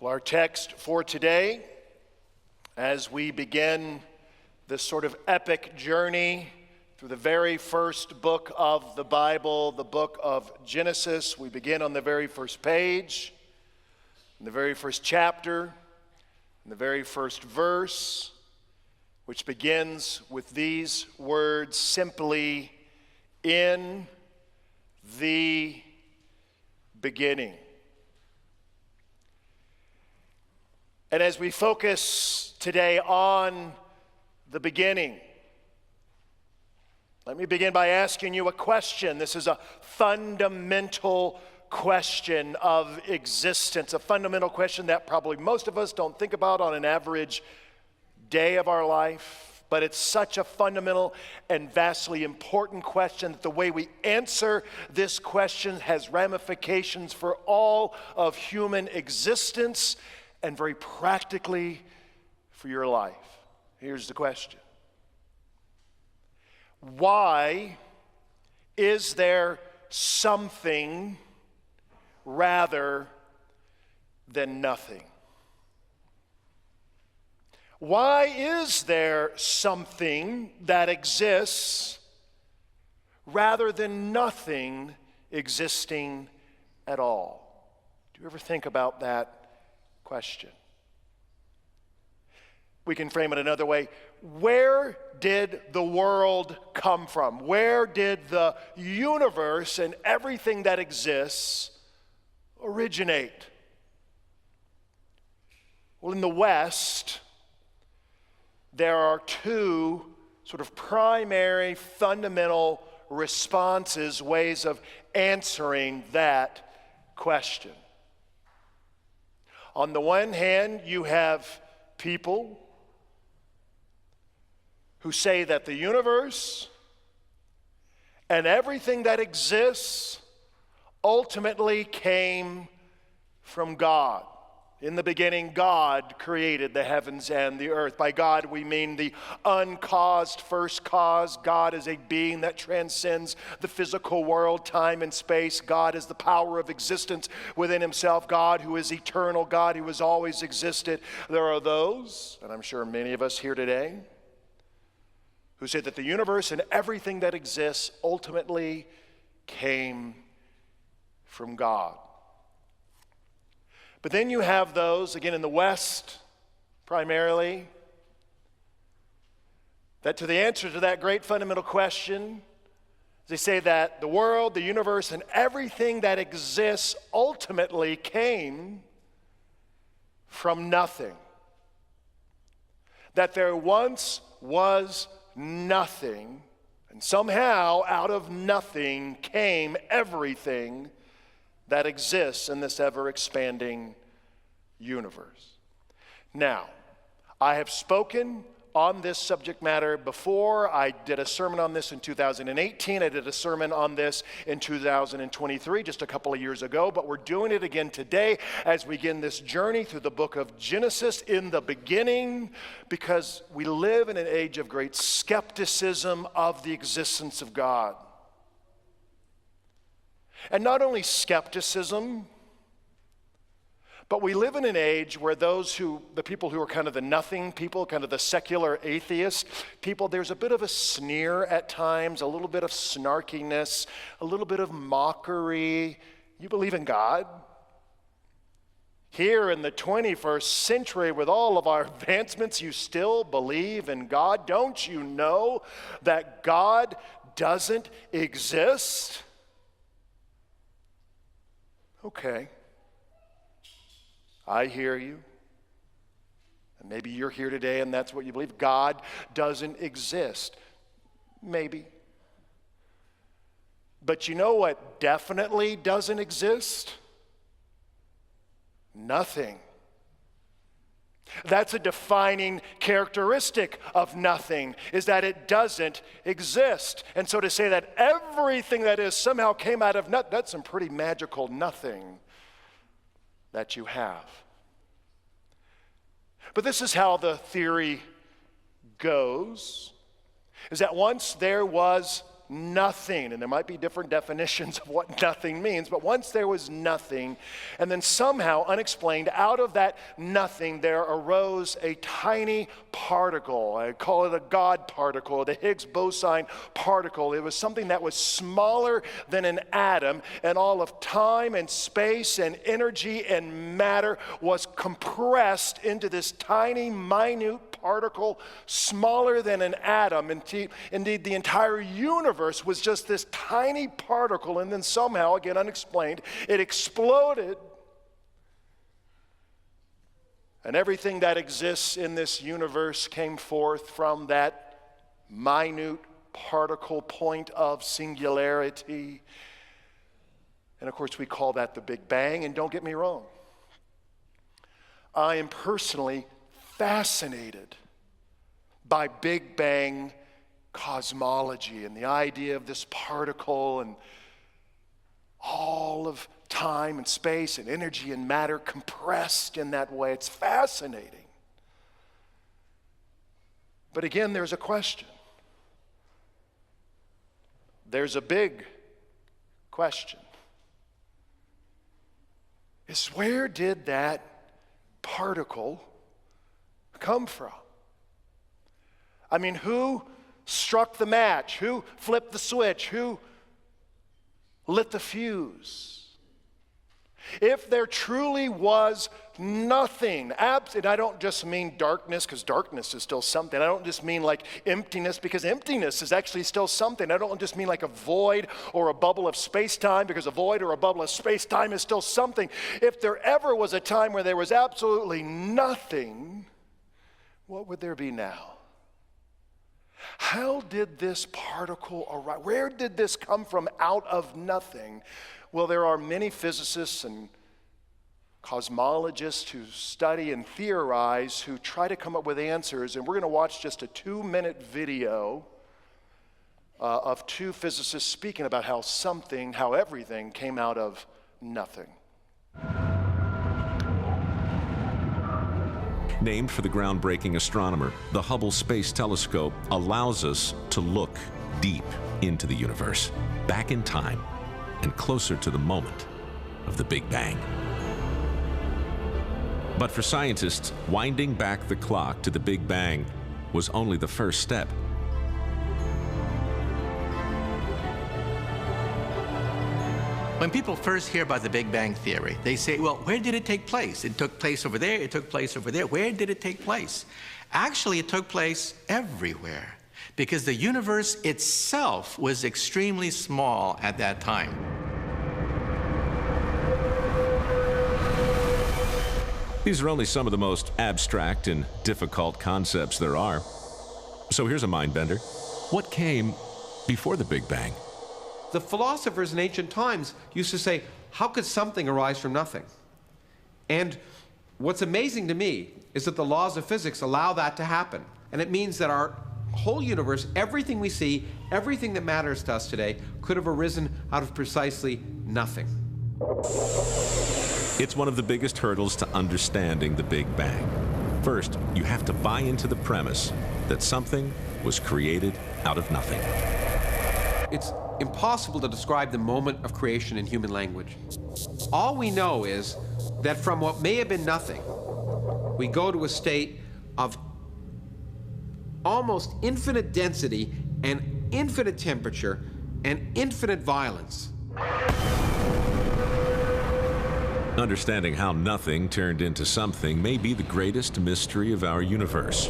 Well, our text for today, as we begin this sort of epic journey through the very first book of the Bible, the book of Genesis, we begin on the very first page, in the very first chapter, in the very first verse, which begins with these words simply, "In the beginning." And as we focus today on the beginning, let me begin by asking you a question. This is a fundamental question of existence, a fundamental question that probably most of us don't think about on an average day of our life, but it's such a fundamental and vastly important question that the way we answer this question has ramifications for all of human existence and very practically for your life. Here's the question. Why is there something rather than nothing? Why is there something that exists rather than nothing existing at all? Do you ever think about that question? We can frame it another way. Where did the world come from? Where did the universe and everything that exists originate? Well, in the West, there are two sort of primary, fundamental responses, ways of answering that question. On the one hand, you have people who say that the universe and everything that exists ultimately came from God. In the beginning, God created the heavens and the earth. By God, we mean the uncaused first cause. God is a being that transcends the physical world, time and space. God is the power of existence within himself. God who is eternal. God who has always existed. There are those, and I'm sure many of us here today, who say that the universe and everything that exists ultimately came from God. But then you have those, again in the West primarily, that to the answer to that great fundamental question, they say that the world, the universe, and everything that exists ultimately came from nothing. That there once was nothing, and somehow out of nothing came everything that exists in this ever-expanding universe. Now, I have spoken on this subject matter before. I did a sermon on this in 2018. I did a sermon on this in 2023, just a couple of years ago, but we're doing it again today as we begin this journey through the book of Genesis in the beginning, because we live in an age of great skepticism of the existence of God. And not only skepticism, but we live in an age where the people who are kind of the nothing people, kind of the secular atheist people, there's a bit of a sneer at times, a little bit of snarkiness, a little bit of mockery. You believe in God? Here in the 21st century, with all of our advancements, you still believe in God? Don't you know that God doesn't exist? Okay, I hear you. And maybe you're here today and that's what you believe. God doesn't exist. Maybe. But you know what definitely doesn't exist? Nothing. That's a defining characteristic of nothing, is that it doesn't exist. And so to say that everything that is somehow came out of nothing, that's some pretty magical nothing that you have. But this is how the theory goes, is that once there was nothing. And there might be different definitions of what nothing means, but once there was nothing, and then somehow, unexplained, out of that nothing, there arose a tiny particle. I call it a God particle, the Higgs boson particle. It was something that was smaller than an atom, and all of time and space and energy and matter was compressed into this tiny, minute particle, smaller than an atom. Indeed, the entire universe was just this tiny particle, and then somehow, again unexplained, it exploded. And everything that exists in this universe came forth from that minute particle point of singularity. And of course, we call that the Big Bang. And don't get me wrong, I am personally fascinated by Big Bang cosmology and the idea of this particle and all of time and space and energy and matter compressed in that way. It's fascinating. But again, there's a question. There's a big question. Is where did that particle come from? I mean, who struck the match? Who flipped the switch? Who lit the fuse? If there truly was nothing, and I don't just mean darkness, because darkness is still something. I don't just mean like emptiness, because emptiness is actually still something. I don't just mean like a void or a bubble of space-time, because a void or a bubble of space-time is still something. If there ever was a time where there was absolutely nothing, what would there be now? How did this particle arise? Where did this come from out of nothing? Well, there are many physicists and cosmologists who study and theorize, who try to come up with answers. And we're going to watch just a 2-minute video of two physicists speaking about how everything came out of nothing. Named for the groundbreaking astronomer, the Hubble Space Telescope allows us to look deep into the universe, back in time, and closer to the moment of the Big Bang. But for scientists, winding back the clock to the Big Bang was only the first step. When people first hear about the Big Bang Theory, they say, well, where did it take place? It took place over there, it took place over there. Where did it take place? Actually, it took place everywhere, because the universe itself was extremely small at that time. These are only some of the most abstract and difficult concepts there are. So here's a mind bender. What came before the Big Bang? The philosophers in ancient times used to say, how could something arise from nothing? And what's amazing to me is that the laws of physics allow that to happen. And it means that our whole universe, everything we see, everything that matters to us today, could have arisen out of precisely nothing. It's one of the biggest hurdles to understanding the Big Bang. First, you have to buy into the premise that something was created out of nothing. It's impossible to describe the moment of creation in human language. All we know is that from what may have been nothing, we go to a state of almost infinite density and infinite temperature and infinite violence. Understanding how nothing turned into something may be the greatest mystery of our universe.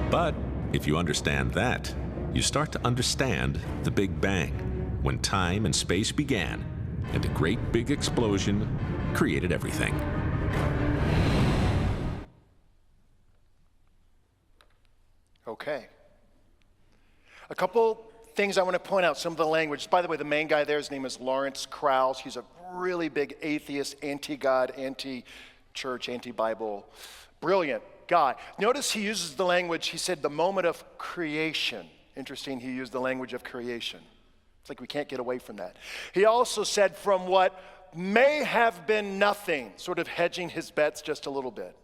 But if you understand that, you start to understand the Big Bang, when time and space began, and a great big explosion created everything. Okay. A couple things I want to point out, some of the language. By the way, the main guy there, his name is Lawrence Krauss. He's a really big atheist, anti-God, anti-church, anti-Bible, brilliant guy. Notice he uses the language, he said the moment of creation. Interesting, he used the language of creation. It's like we can't get away from that. He also said from what may have been nothing, sort of hedging his bets just a little bit.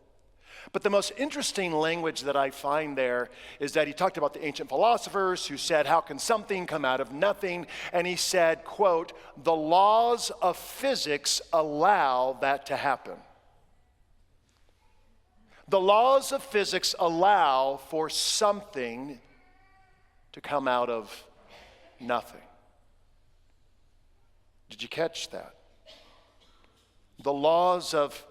But the most interesting language that I find there is that he talked about the ancient philosophers who said, how can something come out of nothing? And he said, quote, the laws of physics allow that to happen. The laws of physics allow for something to come out of nothing. Did you catch that? The laws of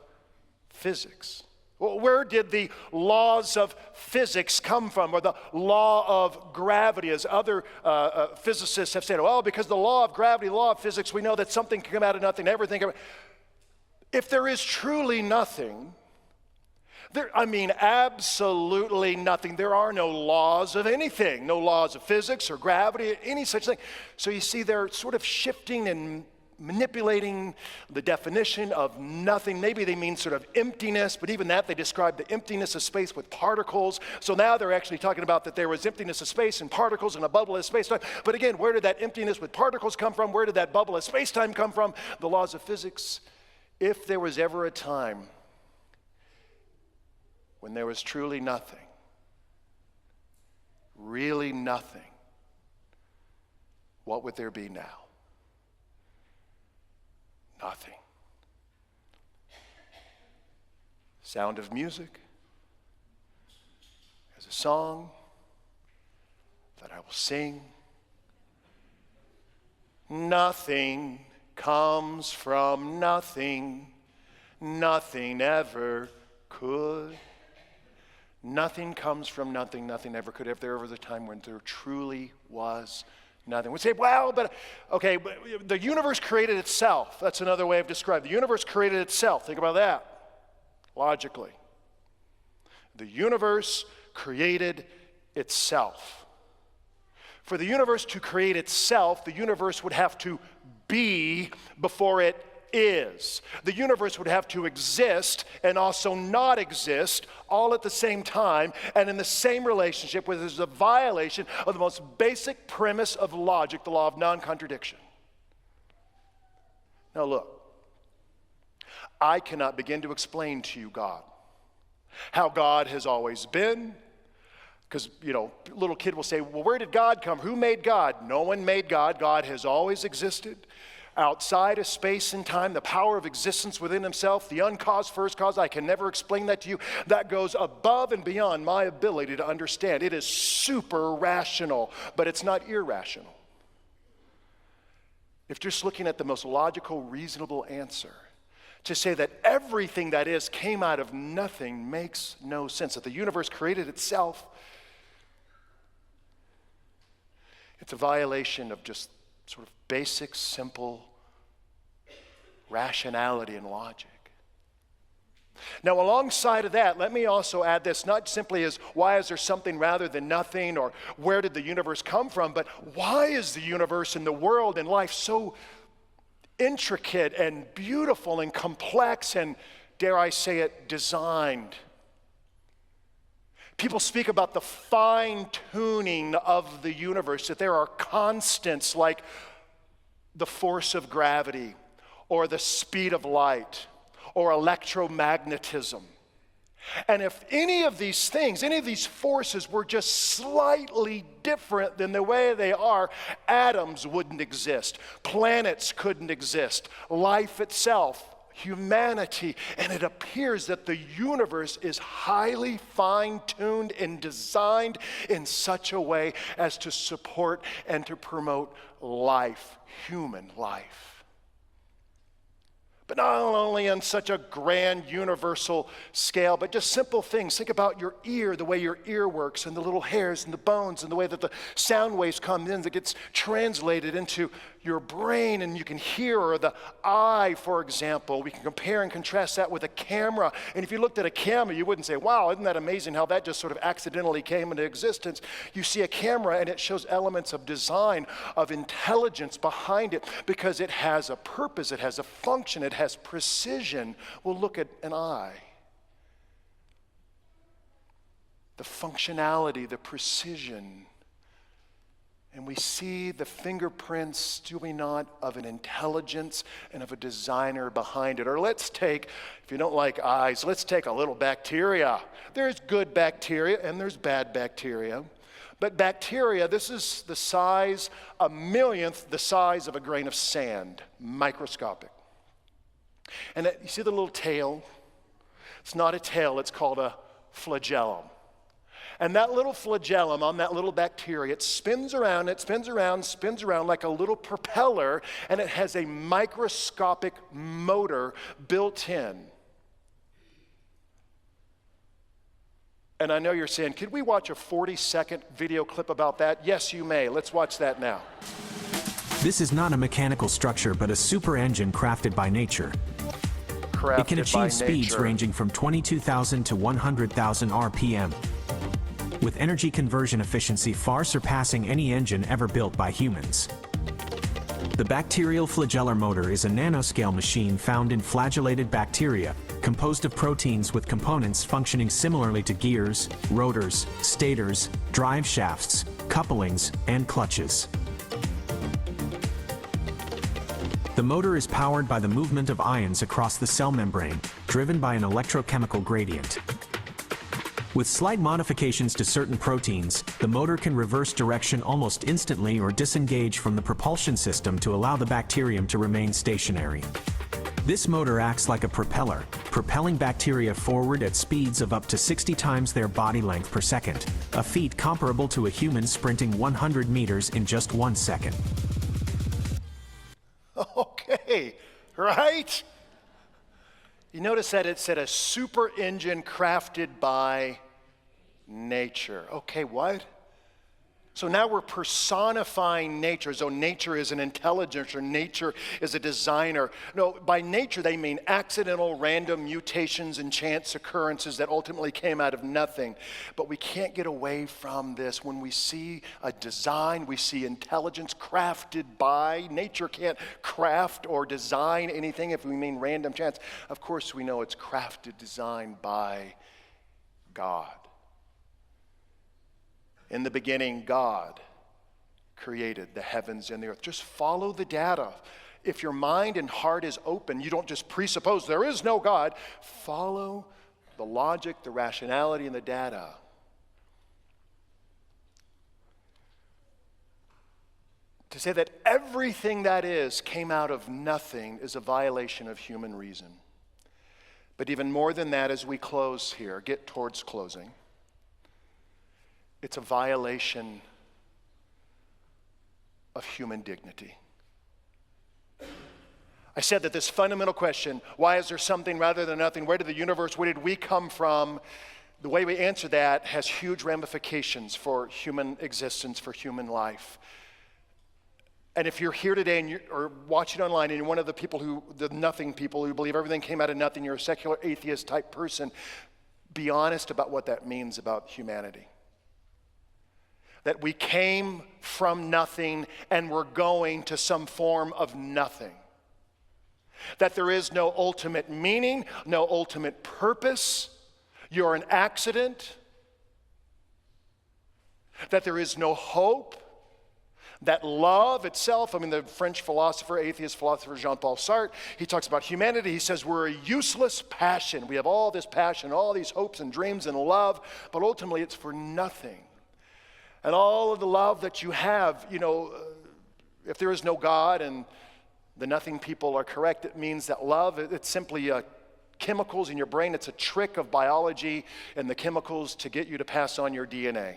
physics. Well, where did the laws of physics come from, or the law of gravity, as other physicists have said? Well, because the law of gravity, the law of physics, we know that something can come out of nothing, everything. If there is truly nothing, absolutely nothing. There are no laws of anything, no laws of physics or gravity, any such thing. So you see, they're sort of shifting and manipulating the definition of nothing. Maybe they mean sort of emptiness, but even that, they describe the emptiness of space with particles. So now they're actually talking about that there was emptiness of space and particles and a bubble of space-time. But again, where did that emptiness with particles come from? Where did that bubble of space-time come from? The laws of physics. If there was ever a time when there was truly nothing, really nothing, what would there be now? Nothing. Sound of music as a song that I will sing. Nothing comes from nothing. Nothing ever could. Nothing comes from nothing. Nothing ever could. If there was a time when there truly was nothing. We say, well, but the universe created itself. That's another way of describing it. The universe created itself. Think about that logically. The universe created itself. For the universe to create itself, the universe would have to be before it is. The universe would have to exist and also not exist all at the same time and in the same relationship, which is a violation of the most basic premise of logic, the law of non-contradiction. Now look, I cannot begin to explain to you God, how God has always been, because, little kid will say, well, where did God come? Who made God? No one made God. God has always existed. Outside of space and time, the power of existence within himself, the uncaused first cause, I can never explain that to you. That goes above and beyond my ability to understand. It is super rational, but it's not irrational. If you're just looking at the most logical, reasonable answer, to say that everything that is came out of nothing makes no sense. That the universe created itself, it's a violation of just sort of basic, simple rationality and logic. Now, alongside of that, let me also add this, not simply as why is there something rather than nothing, or where did the universe come from, but why is the universe and the world and life so intricate and beautiful and complex and, dare I say it, designed? People speak about the fine-tuning of the universe, that there are constants like the force of gravity or the speed of light or electromagnetism. And if any of these things, any of these forces were just slightly different than the way they are, atoms wouldn't exist, planets couldn't exist, life itself, humanity, and it appears that the universe is highly fine-tuned and designed in such a way as to support and to promote life, human life. But not only on such a grand universal scale, but just simple things. Think about your ear, the way your ear works, and the little hairs and the bones, and the way that the sound waves come in that gets translated into your brain and you can hear, or the eye, for example. We can compare and contrast that with a camera. And if you looked at a camera, you wouldn't say, wow, isn't that amazing how that just sort of accidentally came into existence. You see a camera and it shows elements of design, of intelligence behind it, because it has a purpose, it has a function, it has precision. Well, look at an eye. The functionality, the precision, And we see the fingerprints, do we not, of an intelligence and of a designer behind it. Or let's take, if you don't like eyes, let's take a little bacteria. There's good bacteria and there's bad bacteria. But bacteria, this is the size, a millionth the size of a grain of sand, microscopic. And you see the little tail? It's not a tail, it's called a flagellum. And that little flagellum on that little bacteria, it spins around like a little propeller, and it has a microscopic motor built in. And I know you're saying, could we watch a 40-second video clip about that? Yes, you may. Let's watch that now. This is not a mechanical structure, but a super engine crafted by nature. It can achieve speeds ranging from 22,000 to 100,000 RPM, with energy conversion efficiency far surpassing any engine ever built by humans. The bacterial flagellar motor is a nanoscale machine found in flagellated bacteria, composed of proteins with components functioning similarly to gears, rotors, stators, drive shafts, couplings, and clutches. The motor is powered by the movement of ions across the cell membrane, driven by an electrochemical gradient. With slight modifications to certain proteins, the motor can reverse direction almost instantly or disengage from the propulsion system to allow the bacterium to remain stationary. This motor acts like a propeller, propelling bacteria forward at speeds of up to 60 times their body length per second, a feat comparable to a human sprinting 100 meters in just 1 second. Okay, right? You notice that it said a super engine crafted by nature. Okay, what? So now we're personifying nature, as though nature is an intelligence or nature is a designer. No, by nature they mean accidental, random mutations and chance occurrences that ultimately came out of nothing. But we can't get away from this. When we see a design, we see intelligence crafted by. Nature can't craft or design anything if we mean random chance. Of course we know it's crafted, designed by God. In the beginning, God created the heavens and the earth. Just follow the data. If your mind and heart is open, you don't just presuppose there is no God. Follow the logic, the rationality, and the data. To say that everything that is came out of nothing is a violation of human reason. But even more than that, as we close here, get towards closing, it's a violation of human dignity. I said that this fundamental question, why is there something rather than nothing? Where did the universe, where did we come from? The way we answer that has huge ramifications for human existence, for human life. And if you're here today and or watching online and you're one of the nothing people who believe everything came out of nothing, you're a secular atheist type person, be honest about what that means about humanity. That we came from nothing and we're going to some form of nothing. That there is no ultimate meaning, no ultimate purpose. You're an accident. That there is no hope. That love itself, the French philosopher, atheist philosopher Jean-Paul Sartre, he talks about humanity. He says we're a useless passion. We have all this passion, all these hopes and dreams and love, but ultimately it's for nothing. And all of the love that you have, if there is no God and the nothing people are correct, it means that love, it's simply chemicals in your brain. It's a trick of biology and the chemicals to get you to pass on your DNA.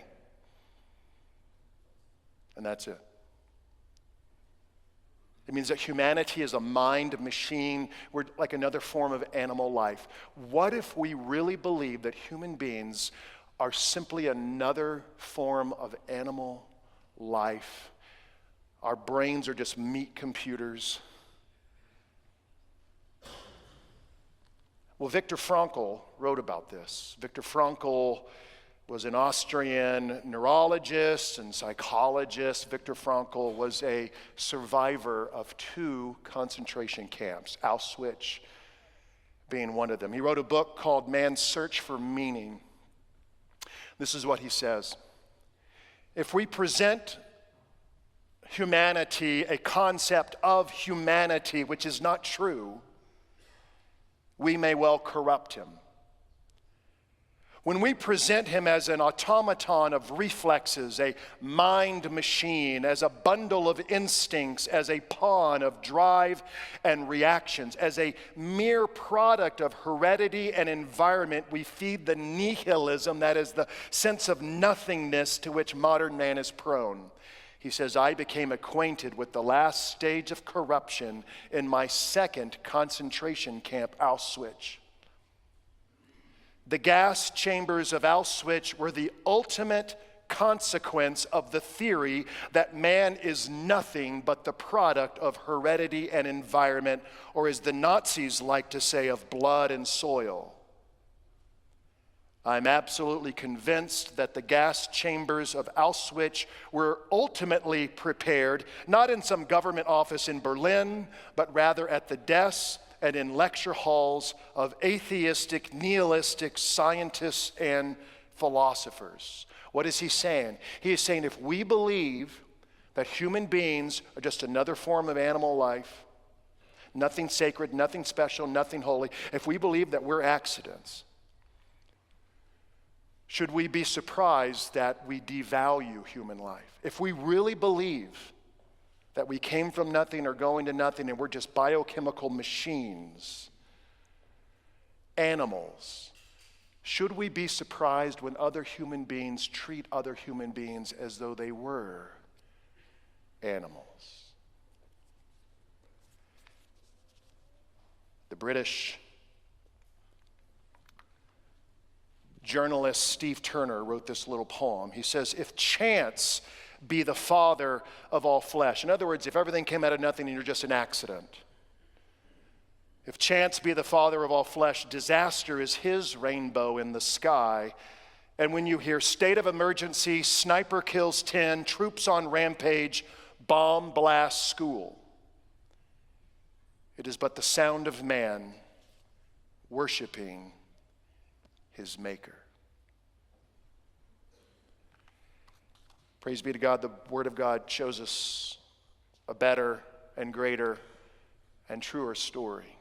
And that's it. It means that humanity is a mind machine. We're like another form of animal life. What if we really believe that human beings are simply another form of animal life? Our brains are just meat computers. Well, Viktor Frankl wrote about this. Viktor Frankl was an Austrian neurologist and psychologist. Viktor Frankl was a survivor of 2 concentration camps, Auschwitz being one of them. He wrote a book called Man's Search for Meaning. This is what he says. If we present humanity, a concept of humanity which is not true, we may well corrupt him. When we present him as an automaton of reflexes, a mind machine, as a bundle of instincts, as a pawn of drive and reactions, as a mere product of heredity and environment, we feed the nihilism, that is the sense of nothingness to which modern man is prone. He says, I became acquainted with the last stage of corruption in my second concentration camp, Auschwitz. The gas chambers of Auschwitz were the ultimate consequence of the theory that man is nothing but the product of heredity and environment, or as the Nazis like to say, of blood and soil. I'm absolutely convinced that the gas chambers of Auschwitz were ultimately prepared, not in some government office in Berlin, but rather at the desks and in lecture halls of atheistic, nihilistic scientists and philosophers. What is he saying? He is saying if we believe that human beings are just another form of animal life, nothing sacred, nothing special, nothing holy, if we believe that we're accidents, should we be surprised that we devalue human life? If we really believe that we came from nothing or going to nothing and we're just biochemical machines, animals, should we be surprised when other human beings treat other human beings as though they were animals? The British journalist Steve Turner wrote this little poem. He says, if chance be the father of all flesh. In other words, if everything came out of nothing and you're just an accident. If chance be the father of all flesh, disaster is his rainbow in the sky. And when you hear state of emergency, sniper kills 10, troops on rampage, bomb blast school, it is but the sound of man worshiping his maker. Praise be to God, the Word of God shows us a better and greater and truer story.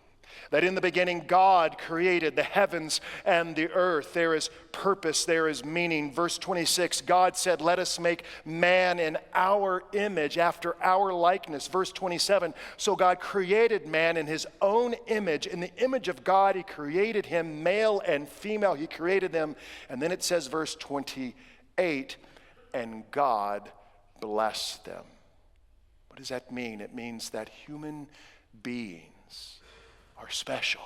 That in the beginning, God created the heavens and the earth. There is purpose, there is meaning. Verse 26, God said, let us make man in our image, after our likeness. Verse 27, so God created man in his own image. In the image of God, he created him, male and female. He created them. And then it says, verse 28, and God blessed them. What does that mean? It means that human beings are special.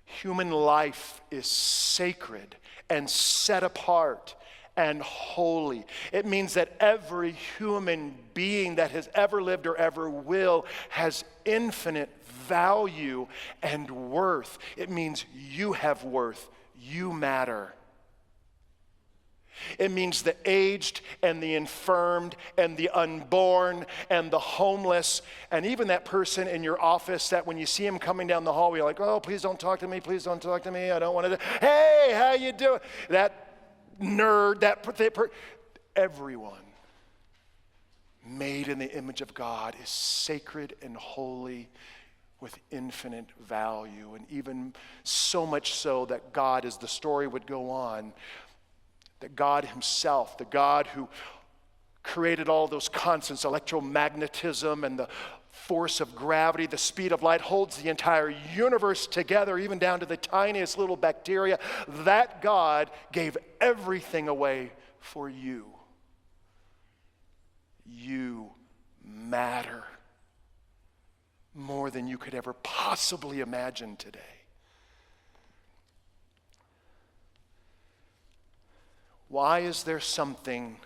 Human life is sacred and set apart and holy. It means that every human being that has ever lived or ever will has infinite value and worth. It means you have worth. You matter. It means the aged and the infirmed and the unborn and the homeless and even that person in your office that when you see him coming down the hall, you're like, oh, please don't talk to me. Please don't talk to me. I don't want to. Hey, how you doing? That nerd, everyone made in the image of God is sacred and holy with infinite value. And even so much so that God, as the story would go on, that God himself, the God who created all those constants, electromagnetism and the force of gravity, the speed of light, holds the entire universe together, even down to the tiniest little bacteria. That God gave everything away for you. You matter more than you could ever possibly imagine today. Why is there something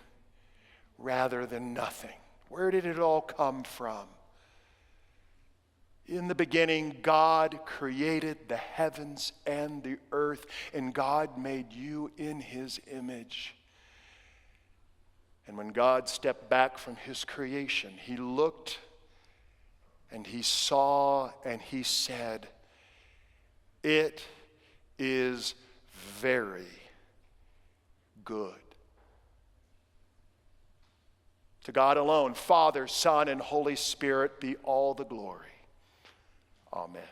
rather than nothing? Where did it all come from? In the beginning, God created the heavens and the earth, and God made you in his image. And when God stepped back from his creation, he looked and he saw and he said, it is very good. To God alone, Father, Son, and Holy Spirit, be all the glory. Amen.